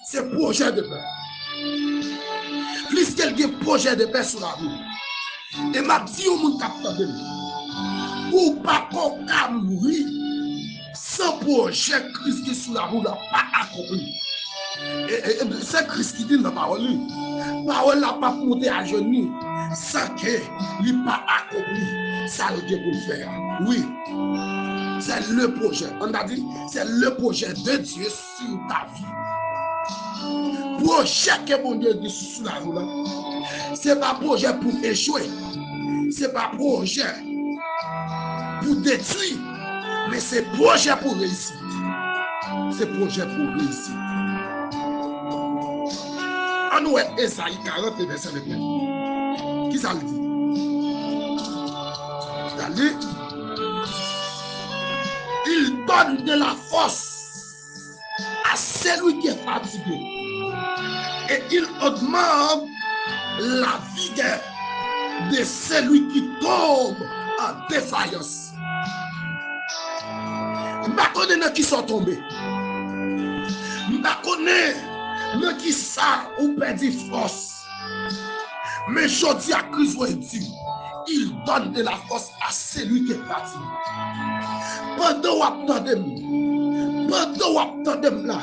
c'est projet de paix. Plus qu'elle a un projet de paix sur la route. Et m'a dit au monde capteur ou pas qu'on mourir sans projet Christ qui est sur la route n'a pas accompli. Et c'est Christ qui dit dans la parole. La parole n'a pas monté à genoux sans qu'il n'ait pas accompli ça qu'il pour faire. Oui, c'est le projet. On a dit, c'est le projet de Dieu sur ta vie. Projet que mon Dieu dit sur la route, ce n'est pas projet pour échouer. Ce n'est pas projet pour détruire, mais c'est projet pour réussir. C'est projet pour réussir. On nous est Esaïe 40 verset 29. Qui ça le dit? Ça dit, il donne de la force à celui qui est fatigué et il augmente la vigueur de celui qui tombe en défaillance. Je ne connais pas qui sont tombés. Je ne connais pas qui ça ou perdu force. Mais je dis à Christ, il donne de la force à celui qui est fatigué. Pendant que vous attendez là,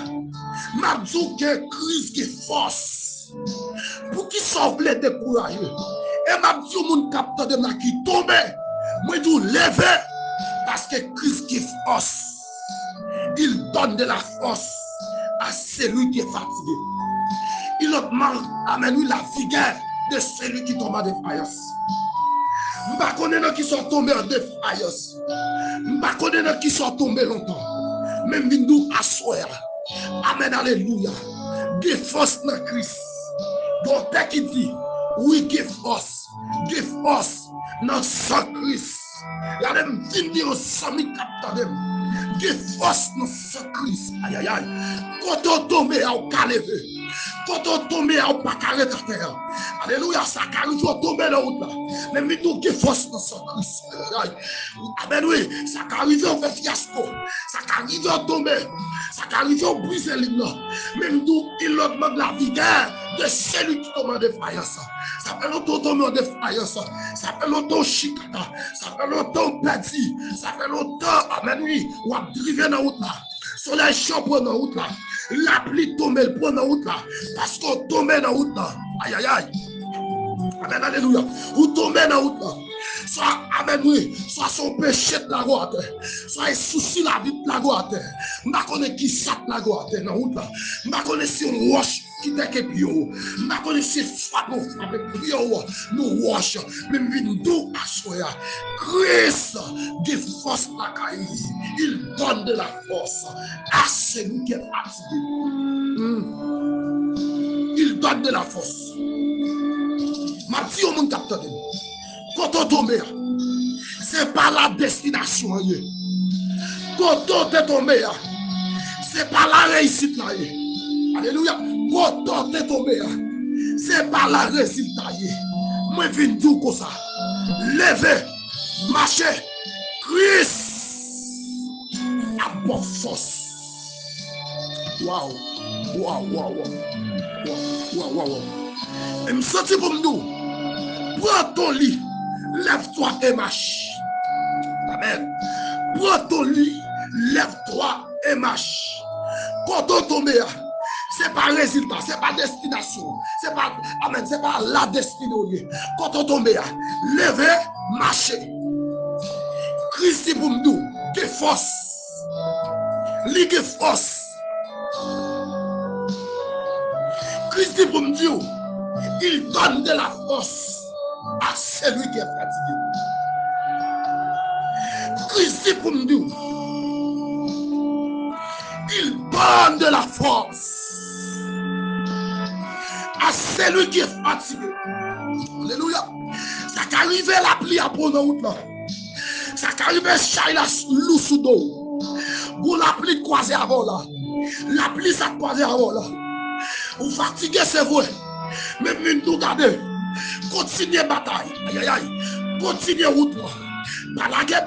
je dis que Christ qui est force. Pour qui sauve les découragés. Et je dis au monde qui tombe, moi je lever parce que Christ qui est force. Il donne de la force à celui qui est fatigué. Il augmente, amène la vigueur de celui qui tombe en défaillance. Je ne connais pas qui sont tombés en défaillance. Je ne connais pas qui sont tombés longtemps. Même nous assoir. Amen, alléluia. Give force dans Christ. Donc, dès qu'il dit, oui, give force dans sang Christ. Il y a même dit aux amis capteurs. Give force dans sang Christ. Aïe, aïe, aïe. Quand on tombe, on va lever. Quand on tombe, on va pas arrêter à terre. Alléluia, ça arrive à tomber là haut là. Mais nous qui force dans son Christ. Amen, oui, ça arrive à faire fiasco. Ça arrive à tomber. Ça arrive à briser l'hymne. Mais nous, il augmente la vigueur de celui qui tombe en défaillance. Ça fait longtemps tomber en défaillance. Ça fait longtemps chicata. Ça fait longtemps perdu. Ça fait longtemps, amen, oui, ou à driver dans la route là. Soleil chaud pour dans la route là. La pluie tombe pour dans la route là. Parce qu'on tombe dans la route là. Aïe, aïe, aïe. Amen, alléluia. Ou tomber dans la route là. Soit, amen, oui, soit son péché de la route, soit souci la vie de la route. Je ne connais qui sape la route dans la route là. Je ne connais si on wash qui t'est que bio. Je ne connais si frappe avec bio. Nous wash, même vie nous à soya. Christ, des forces la caille. Il donne de la force à celui qui est fatigué. Il donne de la force. Ma dit au monde capteur. Quand on tombe, ce n'est pas la destination. Quand on est tombé, ce n'est pas la réussite. Alléluia. Quand on est tombé, ce n'est pas la réussite. Moi, je viens de dire comme ça. Levez, marchez, Christ a bonne force. Waouh. Et me sens pour nous. Prends ton lit, lève-toi et marche. Amen. Prends ton lit, lève-toi et marche. Quand on tombe, c'est pas résultat, c'est pas destination, c'est pas, amen, c'est pas la destinée. Quand on tombe, levez, marchez. Christ pour nous, qui force. Lui qui force. Christ pour nous, il donne de la force à celui qui est fatigué. Christ pour nous, il donne de la force à celui qui est fatigué. Alléluia. Ça qu'arrive la pluie à prendre route là. Ça qu'arrive Shaila loup sous dos. Pour la pluie croisée avant là. La pluie ça croisée avant là. Vous fatiguez c'est vrai. Mais nous regardez. Continuez bataille. Aïe aïe aïe. Continuez route là. Pas la guerre.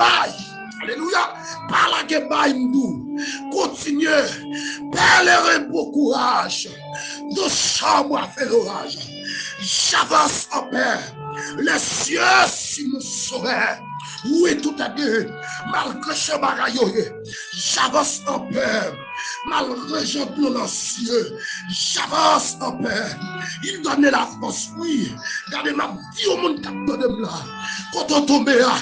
Alléluia. Par la guébaïndou. Continuez. Pèlerin pour courage. De chambre à faire l'orage. J'avance en paix. Les cieux si nous sauvèrent. Oui, tout à fait. Malgré ce bagaille, j'avance en paix. Malgré je pleure dans cieux, j'avance en paix. Il donnait la force, oui. Regardez ma vie au monde qui de là. Quand on tombe là,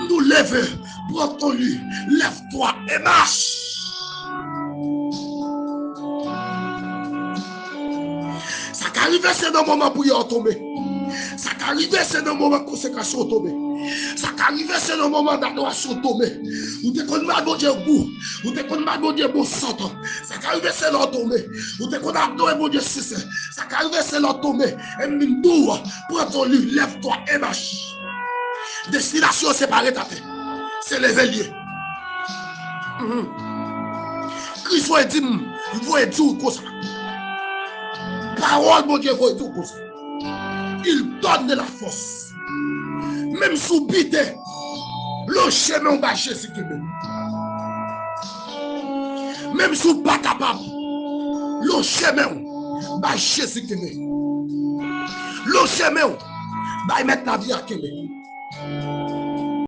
nous lève, prends ton lit, lève-toi et marche. Ça qui arrive, c'est dans le moment pour y tomber. Ça qui arrive, c'est dans le moment de consécration tomber. Ça qui arrive, c'est le moment d'adoration tomber. Ou te connais mal bon Dieu goût. Ou te connais mal bon Dieu bon sang. Ça qui arrive, c'est l'heure tomber. Ou te connais adorer bon Dieu c'est. Ça qui arrive, c'est l'heure tomber. Et m'dou, prends ton lit, lève-toi et marche. Destination séparée ta tête. C'est l'éveillé. Christ va dire, il va dire comme ça. Parole bon Dieu va dire comme ça. Il donne de la force. Même sous bite, le chemin va Jésus qui même sous pas capable, le chemin va Jésus qui le chemin va mettre la vie à Kébé.